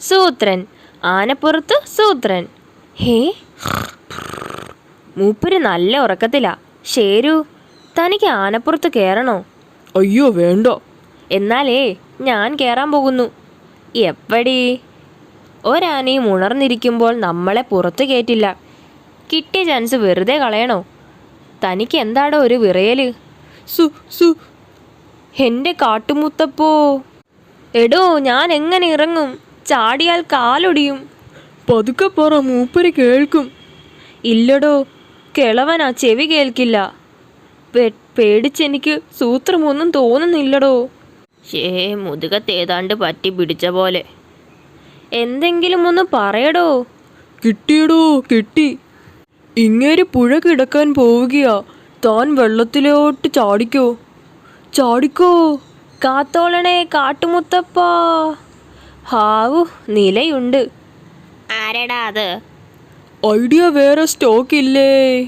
സൂത്രൻ. ആനപ്പുറത്ത് സൂത്രൻ. ഹേ, മൂപ്പര് നല്ല ഉറക്കത്തിലാ. ശേരു, തനിക്ക് ആനപ്പുറത്ത് കയറണോ? അയ്യോ വേണ്ട. എന്നാലേ ഞാൻ കയറാൻ പോകുന്നു. എപ്പടി? ഒരാനയും ഉണർന്നിരിക്കുമ്പോൾ നമ്മളെ പുറത്ത് കയറ്റില്ല. കിട്ടിയ ചാൻസ് വെറുതെ കളയണോ? തനിക്ക് എന്താടോ ഒരു വിറയല്? സു സു എൻ്റെ കാട്ടുമുത്തപ്പോ. എടോ, ഞാൻ എങ്ങനെ ഇറങ്ങും? ചാടിയാൽ കാലൊടിയും. പതുക്കെ പറ, മൂപ്പര് കേൾക്കും. ഇല്ലടോ, കിളവനാ, ചെവി കേൾക്കില്ല. പേടിച്ചെനിക്ക് സൂത്രമൊന്നും തോന്നുന്നില്ലടോ. മുതുകത്തേതാണ്ട് പറ്റി പിടിച്ച പോലെ. എന്തെങ്കിലും ഒന്ന് പറയടോ. കിട്ടിയടോ, കിട്ടി. ഇങ്ങേര് പുഴ കിടക്കാൻ പോവുകയാ. താൻ വെള്ളത്തിലോട്ട് ചാടിക്കോ. ചാടിക്കോ. കാത്തോളണേ കാട്ടുമുത്തപ്പാ. ഹാവു, നിലയുണ്ട്. ആരെടാ അത്? ഐഡിയ വേറെ സ്റ്റോക്ക് ഇല്ലേ?